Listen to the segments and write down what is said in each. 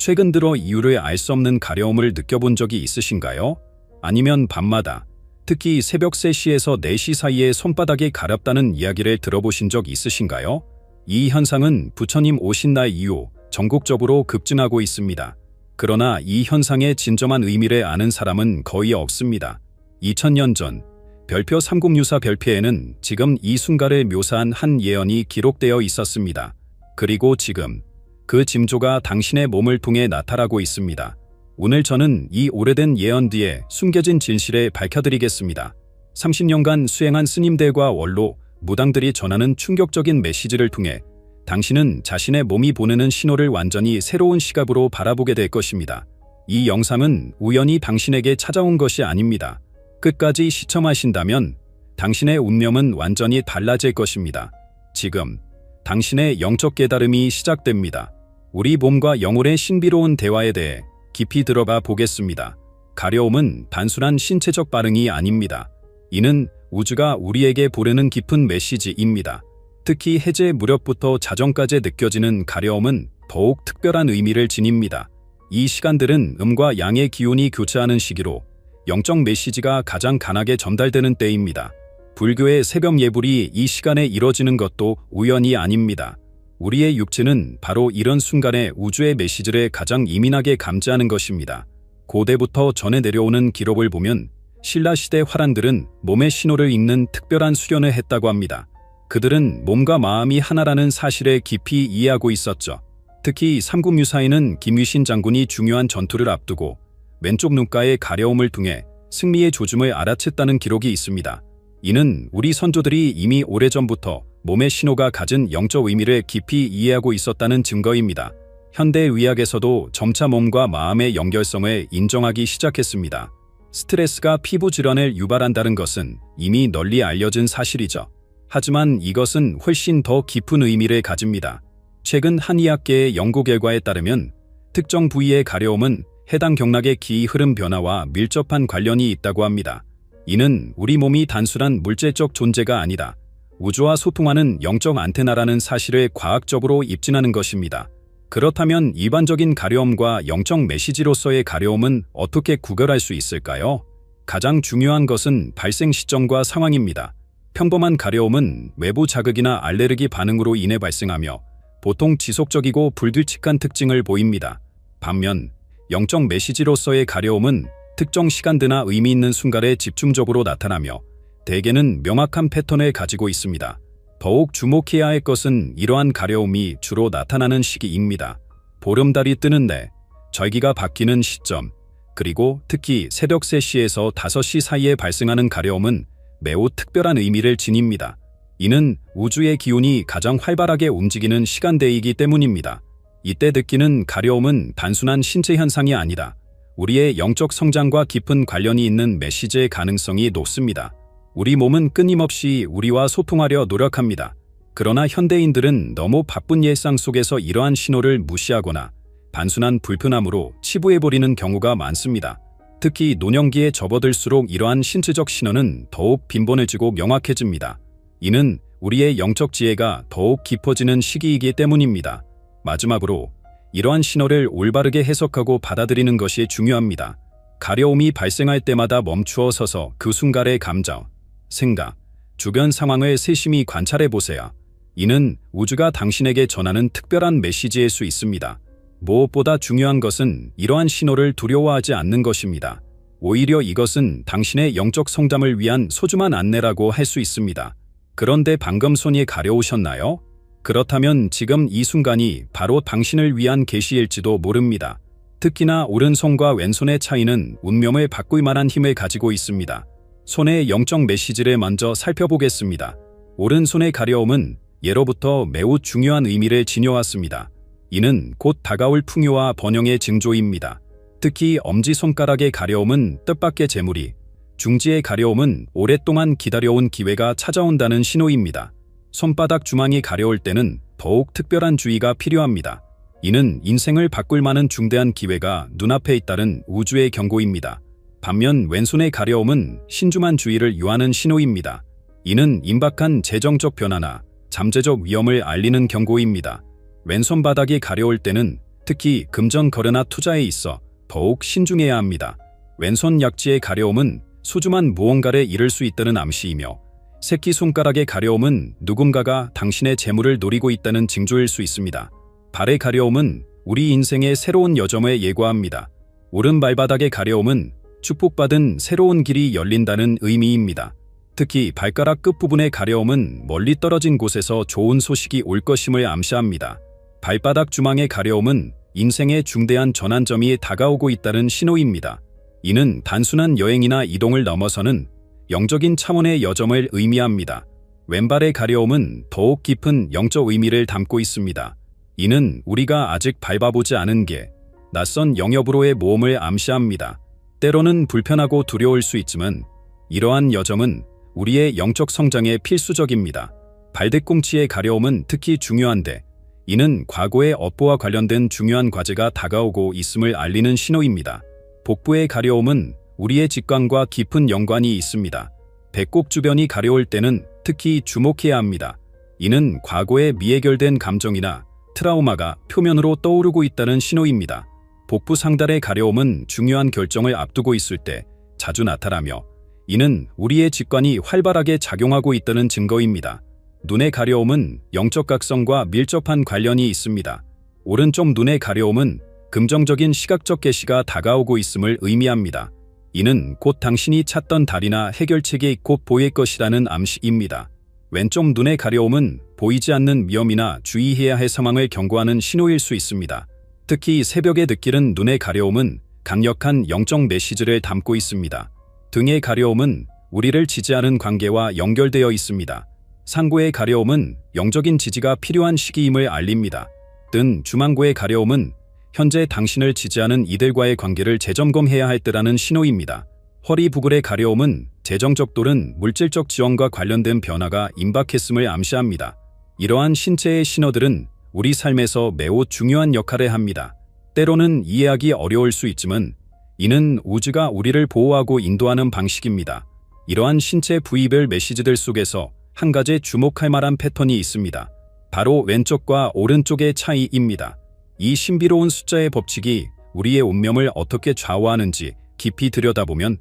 최근 들어 이유를 알 수 없는 가려움을 느껴본 적이 있으신가요? 아니면 밤마다, 특히 새벽 3시에서 4시 사이에 손바닥이 가렵다는 이야기를 들어보신 적 있으신가요? 이 현상은 부처님 오신 날 이후 전국적으로 급증하고 있습니다. 그러나 이 현상의 진정한 의미를 아는 사람은 거의 없습니다. 2000년 전 별표 3064 별표에는 지금 이 순간을 묘사한 한 예언이 기록되어 있었습니다. 그리고 지금 그 징조가 당신의 몸을 통해 나타나고 있습니다. 오늘 저는 이 오래된 예언 뒤에 숨겨진 진실을 밝혀드리겠습니다. 30년간 수행한 스님들과 원로, 무당들이 전하는 충격적인 메시지를 통해 당신은 자신의 몸이 보내는 신호를 완전히 새로운 시각으로 바라보게 될 것입니다. 이 영상은 우연히 당신에게 찾아온 것이 아닙니다. 끝까지 시청하신다면 당신의 운명은 완전히 달라질 것입니다. 지금 당신의 영적 깨달음이 시작됩니다. 우리 몸과 영혼의 신비로운 대화에 대해 깊이 들어가 보겠습니다. 가려움은 단순한 신체적 반응이 아닙니다. 이는 우주가 우리에게 보내는 깊은 메시지입니다. 특히 해제 무렵부터 자정까지 느껴지는 가려움은 더욱 특별한 의미를 지닙니다. 이 시간들은 음과 양의 기운이 교차하는 시기로 영적 메시지가 가장 강하게 전달되는 때입니다. 불교의 새벽 예불이 이 시간에 이뤄지는 것도 우연이 아닙니다. 우리의 육체는 바로 이런 순간에 우주의 메시지를 가장 예민하게 감지하는 것입니다. 고대부터 전해 내려오는 기록을 보면 신라시대 화란들은 몸의 신호를 읽는 특별한 수련을 했다고 합니다. 그들은 몸과 마음이 하나라는 사실을 깊이 이해하고 있었죠. 특히 삼국유사에는 김유신 장군이 중요한 전투를 앞두고 왼쪽 눈가의 가려움을 통해 승리의 조짐을 알아챘다는 기록이 있습니다. 이는 우리 선조들이 이미 오래전부터 몸의 신호가 가진 영적 의미를 깊이 이해하고 있었다는 증거입니다. 현대 의학에서도 점차 몸과 마음의 연결성을 인정하기 시작했습니다. 스트레스가 피부 질환을 유발한다는 것은 이미 널리 알려진 사실이죠. 하지만 이것은 훨씬 더 깊은 의미를 가집니다. 최근 한의학계의 연구 결과에 따르면 특정 부위의 가려움은 해당 경락의 기 흐름 변화와 밀접한 관련이 있다고 합니다. 이는 우리 몸이 단순한 물질적 존재가 아니라 우주와 소통하는 영적 안테나라는 사실을 과학적으로 입증하는 것입니다. 그렇다면 일반적인 가려움과 영적 메시지로서의 가려움은 어떻게 구별할 수 있을까요? 가장 중요한 것은 발생 시점과 상황입니다. 평범한 가려움은 외부 자극이나 알레르기 반응으로 인해 발생하며 보통 지속적이고 불규칙한 특징을 보입니다. 반면 영적 메시지로서의 가려움은 특정 시간대나 의미 있는 순간에 집중적으로 나타나며 대개는 명확한 패턴을 가지고 있습니다. 더욱 주목해야 할 것은 이러한 가려움이 주로 나타나는 시기입니다. 보름달이 뜨는 날, 절기가 바뀌는 시점, 그리고 특히 새벽 3시에서 5시 사이에 발생하는 가려움은 매우 특별한 의미를 지닙니다. 이는 우주의 기운이 가장 활발하게 움직이는 시간대이기 때문입니다. 이때 느끼는 가려움은 단순한 신체 현상이 아니라 우리의 영적 성장과 깊은 관련이 있는 메시지의 가능성이 높습니다. 우리 몸은 끊임없이 우리와 소통하려 노력합니다. 그러나 현대인들은 너무 바쁜 일상 속에서 이러한 신호를 무시하거나 단순한 불편함으로 치부해버리는 경우가 많습니다. 특히 노년기에 접어들수록 이러한 신체적 신호는 더욱 빈번해지고 명확해집니다. 이는 우리의 영적 지혜가 더욱 깊어지는 시기이기 때문입니다. 마지막으로 이러한 신호를 올바르게 해석하고 받아들이는 것이 중요합니다. 가려움이 발생할 때마다 멈추어 서서 그 순간의 감정, 생각, 주변 상황을 세심히 관찰해 보세요. 이는 우주가 당신에게 전하는 특별한 메시지일 수 있습니다. 무엇보다 중요한 것은 이러한 신호를 두려워하지 않는 것입니다. 오히려 이것은 당신의 영적 성장을 위한 소중한 안내라고 할 수 있습니다. 그런데 방금 손이 가려우셨나요? 그렇다면 지금 이 순간이 바로 당신을 위한 계시일지도 모릅니다. 특히나 오른손과 왼손의 차이는 운명을 바꿀 만한 힘을 가지고 있습니다. 손의 영적 메시지를 먼저 살펴보겠습니다. 오른손의 가려움은 예로부터 매우 중요한 의미를 지녀왔습니다. 이는 곧 다가올 풍요와 번영의 징조입니다. 특히 엄지손가락의 가려움은 뜻밖의 재물이, 중지의 가려움은 오랫동안 기다려온 기회가 찾아온다는 신호입니다. 손바닥 주망이 가려울 때는 더욱 특별한 주의가 필요합니다. 이는 인생을 바꿀 만한 중대한 기회가 눈앞에 있다는 우주의 경고입니다. 반면 왼손의 가려움은 신중한 주의를 요하는 신호입니다. 이는 임박한 재정적 변화나 잠재적 위험을 알리는 경고입니다. 왼손 바닥이 가려울 때는 특히 금전 거래나 투자에 있어 더욱 신중해야 합니다. 왼손 약지의 가려움은 소중한 무언가를 잃을 수 있다는 암시이며, 새끼손가락의 가려움은 누군가가 당신의 재물을 노리고 있다는 징조일 수 있습니다. 발의 가려움은 우리 인생의 새로운 여정을 예고합니다. 오른 발바닥의 가려움은 축복받은 새로운 길이 열린다는 의미입니다. 특히 발가락 끝부분의 가려움은 멀리 떨어진 곳에서 좋은 소식이 올 것임을 암시합니다. 발바닥 주망의 가려움은 인생의 중대한 전환점이 다가오고 있다는 신호입니다. 이는 단순한 여행이나 이동을 넘어서는 영적인 차원의 여정을 의미합니다. 왼발의 가려움은 더욱 깊은 영적 의미를 담고 있습니다. 이는 우리가 아직 밟아보지 않은 게 낯선 영역으로의 모험을 암시합니다. 때로는 불편하고 두려울 수 있지만 이러한 여정은 우리의 영적 성장에 필수적입니다. 발뒤꿈치의 가려움은 특히 중요한데, 이는 과거의 업보와 관련된 중요한 과제가 다가오고 있음을 알리는 신호입니다. 복부의 가려움은 우리의 직관과 깊은 연관이 있습니다. 배꼽 주변이 가려울 때는 특히 주목해야 합니다. 이는 과거의 미해결된 감정이나 트라우마가 표면으로 떠오르고 있다는 신호입니다. 복부 상단의 가려움은 중요한 결정을 앞두고 있을 때 자주 나타나며, 이는 우리의 직관이 활발하게 작용하고 있다는 증거입니다. 눈의 가려움은 영적 각성과 밀접한 관련이 있습니다. 오른쪽 눈의 가려움은 긍정적인 시각적 계시가 다가오고 있음을 의미합니다. 이는 곧 당신이 찾던 달이나 해결책이 곧 보일 것이라는 암시입니다. 왼쪽 눈의 가려움은 보이지 않는 위험이나 주의해야 할 상황을 경고하는 신호일 수 있습니다. 특히 새벽에 느끼는 눈의 가려움은 강력한 영적 메시지를 담고 있습니다. 등의 가려움은 우리를 지지하는 관계와 연결되어 있습니다. 상고의 가려움은 영적인 지지가 필요한 시기임을 알립니다. 등 주망고의 가려움은 현재 당신을 지지하는 이들과의 관계를 재점검해야 할 때라는 신호입니다. 허리 부글의 가려움은 재정적 또는 물질적 지원과 관련된 변화가 임박했음을 암시합니다. 이러한 신체의 신호들은 우리 삶에서 매우 중요한 역할을 합니다. 때로는 이해하기 어려울 수 있지만 이는 우주가 우리를 보호하고 인도하는 방식입니다. 이러한 신체 부위별 메시지들 속에서 한 가지 주목할 만한 패턴이 있습니다. 바로 왼쪽과 오른쪽의 차이입니다. 이 신비로운 숫자의 법칙이 우리의 운명을 어떻게 좌우하는지 깊이 들여다보면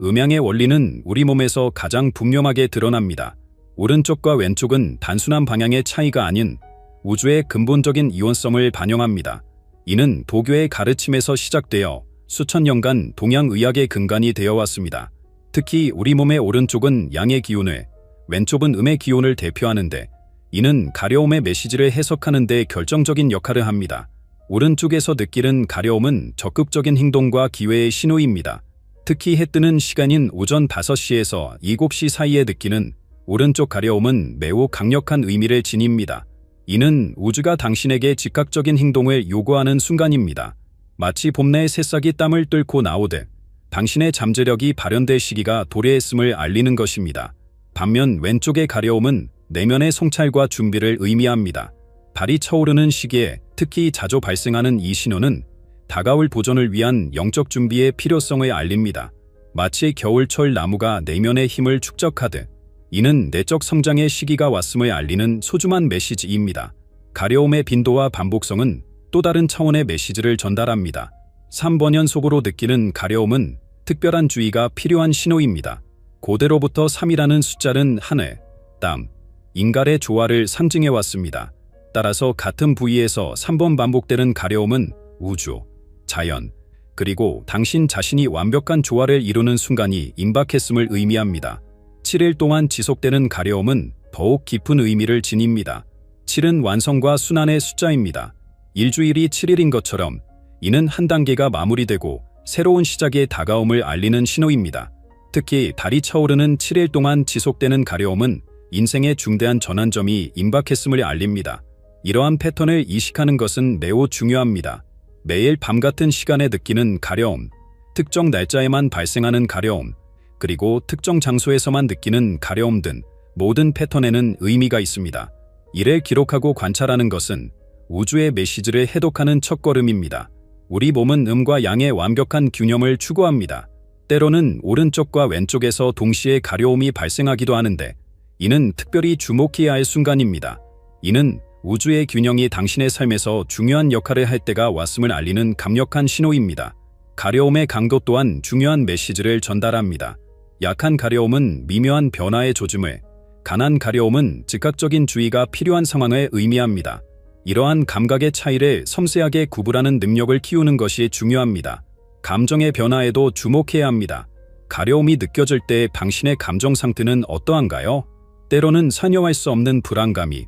음양의 원리는 우리 몸에서 가장 분명하게 드러납니다. 오른쪽과 왼쪽은 단순한 방향의 차이가 아닌 우주의 근본적인 이원성을 반영합니다. 이는 도교의 가르침에서 시작되어 수천 년간 동양의학의 근간이 되어 왔습니다. 특히 우리 몸의 오른쪽은 양의 기운을, 왼쪽은 음의 기운을 대표하는데, 이는 가려움의 메시지를 해석하는 데 결정적인 역할을 합니다. 오른쪽에서 느끼는 가려움은 적극적인 행동과 기회의 신호입니다. 특히 해 뜨는 시간인 오전 5시에서 7시 사이에 느끼는 오른쪽 가려움은 매우 강력한 의미를 지닙니다. 이는 우주가 당신에게 즉각적인 행동을 요구하는 순간입니다. 마치 봄내의 새싹이 땀을 뚫고 나오듯 당신의 잠재력이 발현될 시기가 도래했음을 알리는 것입니다. 반면 왼쪽의 가려움은 내면의 성찰과 준비를 의미합니다. 발이 차오르는 시기에 특히 자주 발생하는 이 신호는 다가올 도전을 위한 영적 준비의 필요성을 알립니다. 마치 겨울철 나무가 내면의 힘을 축적하듯 이는 내적 성장의 시기가 왔음을 알리는 소중한 메시지입니다. 가려움의 빈도와 반복성은 또 다른 차원의 메시지를 전달합니다. 3번 연속으로 느끼는 가려움은 특별한 주의가 필요한 신호입니다. 고대로부터 3이라는 숫자는 하늘, 땀, 인갈의 조화를 상징해 왔습니다. 따라서 같은 부위에서 3번 반복되는 가려움은 우주, 자연, 그리고 당신 자신이 완벽한 조화를 이루는 순간이 임박했음을 의미합니다. 7일 동안 지속되는 가려움은 더욱 깊은 의미를 지닙니다. 7은 완성과 순환의 숫자입니다. 일주일이 7일인 것처럼 이는 한 단계가 마무리되고 새로운 시작의 다가옴을 알리는 신호입니다. 특히 달이 차오르는 7일 동안 지속되는 가려움은 인생의 중대한 전환점이 임박했음을 알립니다. 이러한 패턴을 이식하는 것은 매우 중요합니다. 매일 밤 같은 시간에 느끼는 가려움, 특정 날짜에만 발생하는 가려움, 그리고 특정 장소에서만 느끼는 가려움 등 모든 패턴에는 의미가 있습니다. 이를 기록하고 관찰하는 것은 우주의 메시지를 해독하는 첫걸음입니다. 우리 몸은 음과 양의 완벽한 균형을 추구합니다. 때로는 오른쪽과 왼쪽에서 동시에 가려움이 발생하기도 하는데 이는 특별히 주목해야 할 순간입니다. 이는 우주의 균형이 당신의 삶에서 중요한 역할을 할 때가 왔음을 알리는 강력한 신호입니다. 가려움의 강도 또한 중요한 메시지를 전달합니다. 약한 가려움은 미묘한 변화의 조짐을, 강한 가려움은 즉각적인 주의가 필요한 상황을 의미합니다. 이러한 감각의 차이를 섬세하게 구분하는 능력을 키우는 것이 중요합니다. 감정의 변화에도 주목해야 합니다. 가려움이 느껴질 때 당신의 감정 상태는 어떠한가요? 때로는 설명할 수 없는 불안감이,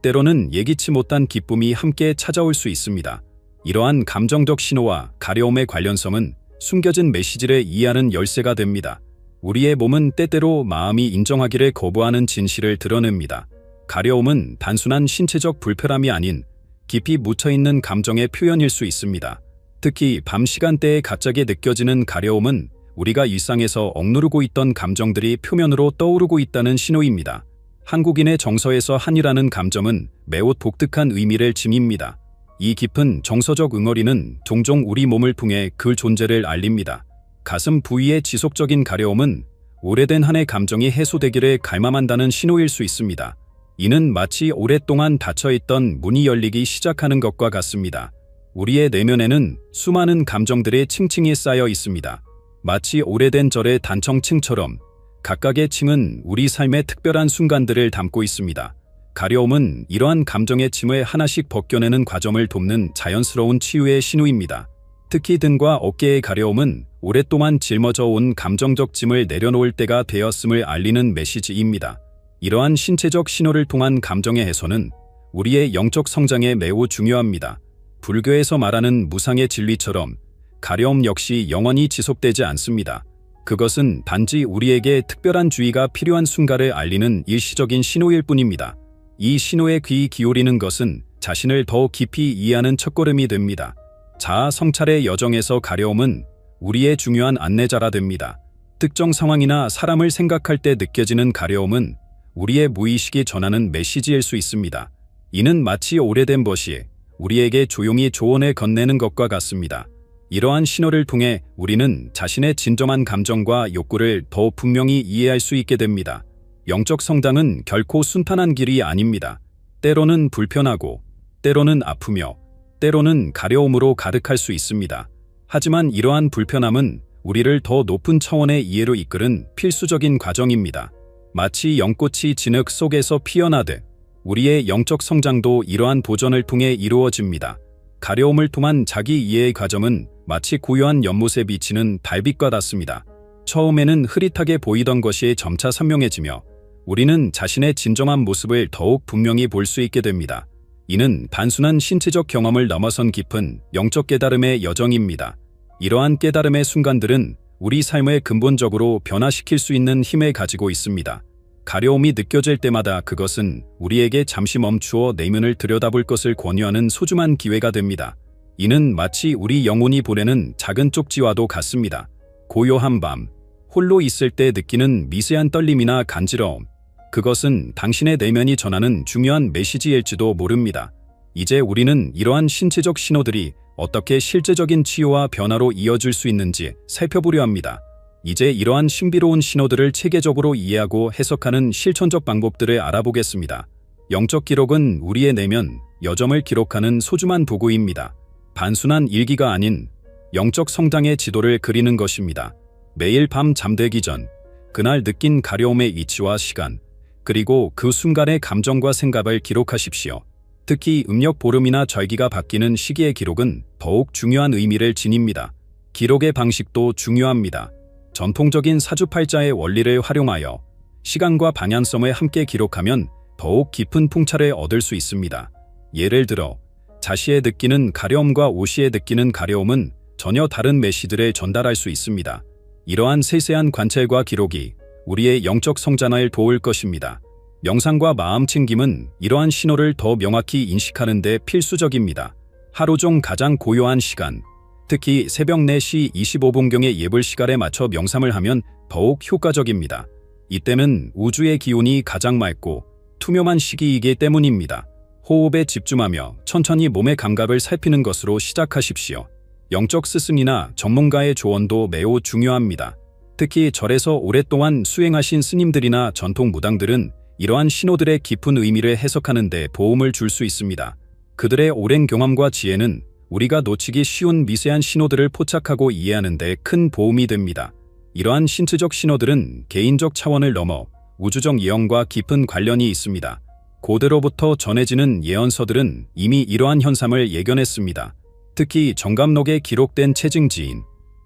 때로는 예기치 못한 기쁨이 함께 찾아올 수 있습니다. 이러한 감정적 신호와 가려움의 관련성은 숨겨진 메시지를 이해하는 열쇠가 됩니다. 우리의 몸은 때때로 마음이 인정하기를 거부하는 진실을 드러냅니다. 가려움은 단순한 신체적 불편함이 아닌 깊이 묻혀있는 감정의 표현일 수 있습니다. 특히 밤 시간대에 갑자기 느껴지는 가려움은 우리가 일상에서 억누르고 있던 감정들이 표면으로 떠오르고 있다는 신호입니다. 한국인의 정서에서 한이라는 감정은 매우 독특한 의미를 지닙니다. 이 깊은 정서적 응어리는 종종 우리 몸을 통해 그 존재를 알립니다. 가슴 부위의 지속적인 가려움은 오래된 한의 감정이 해소되기를 갈망한다는 신호일 수 있습니다. 이는 마치 오랫동안 닫혀있던 문이 열리기 시작하는 것과 같습니다. 우리의 내면에는 수많은 감정들이 층층이 쌓여 있습니다. 마치 오래된 절의 단청층처럼 각각의 층은 우리 삶의 특별한 순간들을 담고 있습니다. 가려움은 이러한 감정의 짐을 하나씩 벗겨내는 과정을 돕는 자연스러운 치유의 신호입니다. 특히 등과 어깨의 가려움은 오랫동안 짊어져 온 감정적 짐을 내려놓을 때가 되었음을 알리는 메시지입니다. 이러한 신체적 신호를 통한 감정의 해소는 우리의 영적 성장에 매우 중요합니다. 불교에서 말하는 무상의 진리처럼 가려움 역시 영원히 지속되지 않습니다. 그것은 단지 우리에게 특별한 주의가 필요한 순간을 알리는 일시적인 신호일 뿐입니다. 이 신호에 귀 기울이는 것은 자신을 더 깊이 이해하는 첫걸음이 됩니다. 자아 성찰의 여정에서 가려움은 우리의 중요한 안내자가 됩니다. 특정 상황이나 사람을 생각할 때 느껴지는 가려움은 우리의 무의식이 전하는 메시지일 수 있습니다. 이는 마치 오래된 벗이 우리에게 조용히 조언을 건네는 것과 같습니다. 이러한 신호를 통해 우리는 자신의 진정한 감정과 욕구를 더 분명히 이해할 수 있게 됩니다. 영적 성장은 결코 순탄한 길이 아닙니다. 때로는 불편하고, 때로는 아프며, 때로는 가려움으로 가득할 수 있습니다. 하지만 이러한 불편함은 우리를 더 높은 차원의 이해로 이끄는 필수적인 과정입니다. 마치 연꽃이 진흙 속에서 피어나듯 우리의 영적 성장도 이러한 도전을 통해 이루어집니다. 가려움을 통한 자기 이해의 과정은 마치 고요한 연못에 비치는 달빛과 같습니다. 처음에는 흐릿하게 보이던 것이 점차 선명해지며 우리는 자신의 진정한 모습을 더욱 분명히 볼 수 있게 됩니다. 이는 단순한 신체적 경험을 넘어선 깊은 영적 깨달음의 여정입니다. 이러한 깨달음의 순간들은 우리 삶을 근본적으로 변화시킬 수 있는 힘을 가지고 있습니다. 가려움이 느껴질 때마다 그것은 우리에게 잠시 멈추어 내면을 들여다볼 것을 권유하는 소중한 기회가 됩니다. 이는 마치 우리 영혼이 보내는 작은 쪽지와도 같습니다. 고요한 밤, 홀로 있을 때 느끼는 미세한 떨림이나 간지러움, 그것은 당신의 내면이 전하는 중요한 메시지일지도 모릅니다. 이제 우리는 이러한 신체적 신호들이 어떻게 실제적인 치유와 변화로 이어질 수 있는지 살펴보려 합니다. 이제 이러한 신비로운 신호들을 체계적으로 이해하고 해석하는 실천적 방법들을 알아보겠습니다. 영적 기록은 우리의 내면, 여정을 기록하는 소중한 도구입니다. 단순한 일기가 아닌 영적 성장의 지도를 그리는 것입니다. 매일 밤 잠들기 전, 그날 느낀 가려움의 위치와 시간, 그리고 그 순간의 감정과 생각을 기록하십시오. 특히 음력 보름이나 절기가 바뀌는 시기의 기록은 더욱 중요한 의미를 지닙니다. 기록의 방식도 중요합니다. 전통적인 사주팔자의 원리를 활용하여 시간과 방향성을 함께 기록하면 더욱 깊은 풍차를 얻을 수 있습니다. 예를 들어 자시에 느끼는 가려움과 오시에 느끼는 가려움은 전혀 다른 메시지를 전달할 수 있습니다. 이러한 세세한 관찰과 기록이 우리의 영적 성장을 도울 것입니다. 명상과 마음 챙김은 이러한 신호를 더 명확히 인식하는 데 필수적입니다. 하루 중 가장 고요한 시간, 특히 새벽 4시 25분경의 예불 시간에 맞춰 명상을 하면 더욱 효과적입니다. 이때는 우주의 기운이 가장 맑고 투명한 시기이기 때문입니다. 호흡에 집중하며 천천히 몸의 감각을 살피는 것으로 시작하십시오. 영적 스승이나 전문가의 조언도 매우 중요합니다. 특히 절에서 오랫동안 수행하신 스님들이나 전통 무당들은 이러한 신호들의 깊은 의미를 해석하는 데 도움을 줄 수 있습니다. 그들의 오랜 경험과 지혜는 우리가 놓치기 쉬운 미세한 신호들을 포착하고 이해하는 데 큰 도움이 됩니다. 이러한 신체적 신호들은 개인적 차원을 넘어 우주적 예언과 깊은 관련이 있습니다. 고대로부터 전해지는 예언서들은 이미 이러한 현상을 예견했습니다. 특히 정감록에 기록된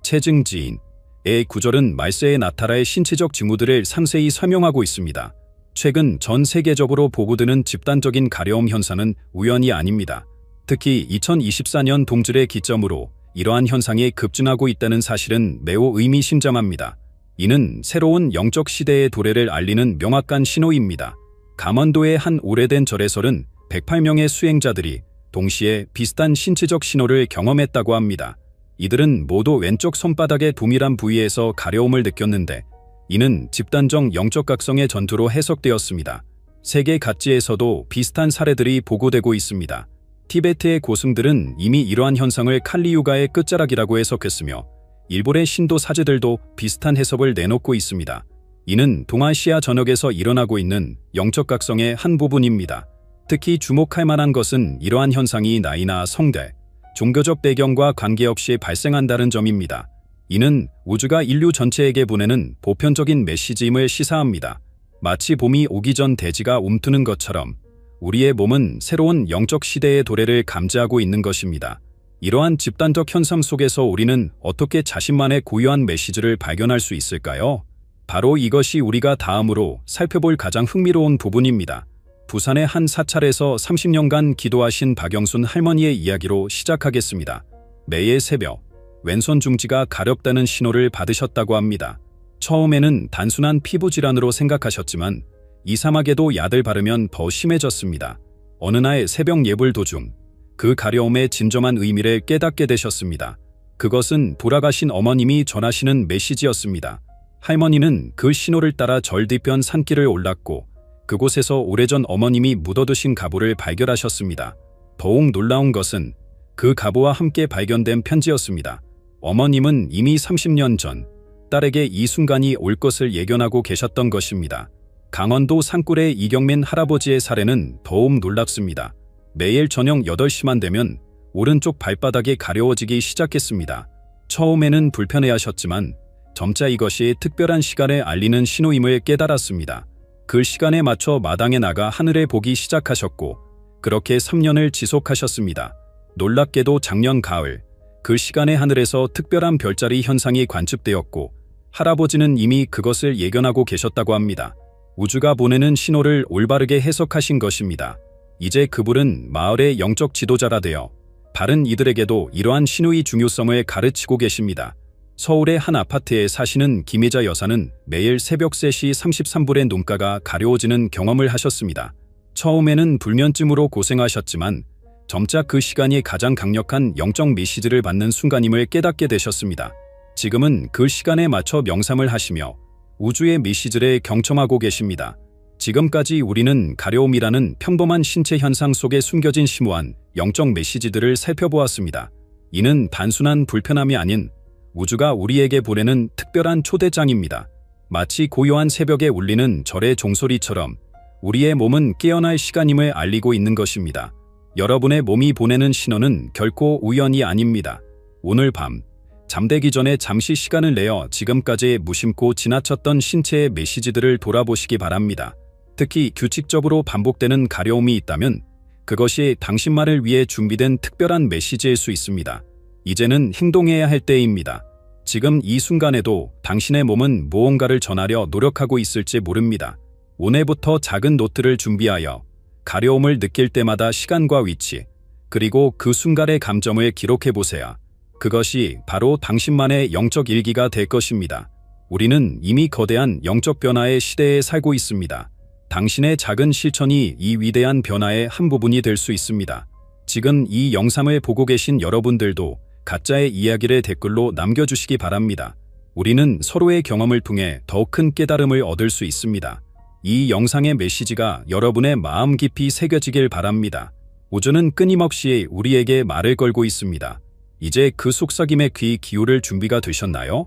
체증지인의 구절은 말세의 나타라의 신체적 징후들을 상세히 설명하고 있습니다. 최근 전 세계적으로 보고되는 집단적인 가려움 현상은 우연이 아닙니다. 특히 2024년 동질의 기점으로 이러한 현상이 급증하고 있다는 사실은 매우 의미심장합니다. 이는 새로운 영적 시대의 도래를 알리는 명확한 신호입니다. 강원도의 한 오래된 절에서는 108명의 수행자들이 동시에 비슷한 신체적 신호를 경험했다고 합니다. 이들은 모두 왼쪽 손바닥의 동일한 부위에서 가려움을 느꼈는데 이는 집단적 영적 각성의 전투로 해석되었습니다. 세계 각지에서도 비슷한 사례들이 보고되고 있습니다. 티베트의 고승들은 이미 이러한 현상을 칼리유가의 끝자락이라고 해석했으며 일본의 신도 사제들도 비슷한 해석을 내놓고 있습니다. 이는 동아시아 전역에서 일어나고 있는 영적 각성의 한 부분입니다. 특히 주목할 만한 것은 이러한 현상이 나이나 성대, 종교적 배경과 관계없이 발생한다는 점입니다. 이는 우주가 인류 전체에게 보내는 보편적인 메시지임을 시사합니다. 마치 봄이 오기 전 대지가 움트는 것처럼 우리의 몸은 새로운 영적 시대의 도래를 감지하고 있는 것입니다. 이러한 집단적 현상 속에서 우리는 어떻게 자신만의 고유한 메시지를 발견할 수 있을까요? 바로 이것이 우리가 다음으로 살펴볼 가장 흥미로운 부분입니다. 부산의 한 사찰에서 30년간 기도하신 박영순 할머니의 이야기로 시작하겠습니다. 매일 새벽, 왼손 중지가 가렵다는 신호를 받으셨다고 합니다. 처음에는 단순한 피부 질환으로 생각하셨지만 이상하게도 약을 바르면 더 심해졌습니다. 어느 날 새벽 예불 도중 그 가려움의 진정한 의미를 깨닫게 되셨습니다. 그것은 돌아가신 어머님이 전하시는 메시지였습니다. 할머니는 그 신호를 따라 절 뒤편 산길을 올랐고 그곳에서 오래전 어머님이 묻어두신 가보를 발견하셨습니다. 더욱 놀라운 것은 그 가보와 함께 발견된 편지였습니다. 어머님은 이미 30년 전 딸에게 이 순간이 올 것을 예견하고 계셨던 것입니다. 강원도 산골의 이경민 할아버지의 사례는 더욱 놀랍습니다. 매일 저녁 8시만 되면 오른쪽 발바닥이 가려워지기 시작했습니다. 처음에는 불편해하셨지만 점차 이것이 특별한 시간을 알리는 신호임을 깨달았습니다. 그 시간에 맞춰 마당에 나가 하늘을 보기 시작하셨고 그렇게 3년을 지속하셨습니다. 놀랍게도 작년 가을 그 시간에 하늘에서 특별한 별자리 현상이 관측되었고 할아버지는 이미 그것을 예견하고 계셨다고 합니다. 우주가 보내는 신호를 올바르게 해석하신 것입니다. 이제 그분은 마을의 영적 지도자라 되어 다른 이들에게도 이러한 신호의 중요성을 가르치고 계십니다. 서울의 한 아파트에 사시는 김혜자 여사는 매일 새벽 3시 33분에 눈가가 가려워지는 경험을 하셨습니다. 처음에는 불면증으로 고생하셨지만 점차 그 시간이 가장 강력한 영적 메시지를 받는 순간임을 깨닫게 되셨습니다. 지금은 그 시간에 맞춰 명상을 하시며 우주의 메시지를 경청하고 계십니다. 지금까지 우리는 가려움이라는 평범한 신체 현상 속에 숨겨진 심오한 영적 메시지들을 살펴보았습니다. 이는 단순한 불편함이 아닌 우주가 우리에게 보내는 특별한 초대장입니다. 마치 고요한 새벽에 울리는 절의 종소리처럼 우리의 몸은 깨어날 시간임을 알리고 있는 것입니다. 여러분의 몸이 보내는 신호는 결코 우연이 아닙니다. 오늘 밤 잠들기 전에 잠시 시간을 내어 지금까지 무심코 지나쳤던 신체의 메시지들을 돌아보시기 바랍니다. 특히 규칙적으로 반복되는 가려움이 있다면 그것이 당신만을 위해 준비된 특별한 메시지일 수 있습니다. 이제는 행동해야 할 때입니다. 지금 이 순간에도 당신의 몸은 무언가를 전하려 노력하고 있을지 모릅니다. 오늘부터 작은 노트를 준비하여 가려움을 느낄 때마다 시간과 위치, 그리고 그 순간의 감정을 기록해 보세요. 그것이 바로 당신만의 영적 일기가 될 것입니다. 우리는 이미 거대한 영적 변화의 시대에 살고 있습니다. 당신의 작은 실천이 이 위대한 변화의 한 부분이 될 수 있습니다. 지금 이 영상을 보고 계신 여러분들도 각자의 이야기를 댓글로 남겨주시기 바랍니다. 우리는 서로의 경험을 통해 더 큰 깨달음을 얻을 수 있습니다. 이 영상의 메시지가 여러분의 마음 깊이 새겨지길 바랍니다. 우주는 끊임없이 우리에게 말을 걸고 있습니다. 이제 그 속삭임에 귀 기울일 준비가 되셨나요?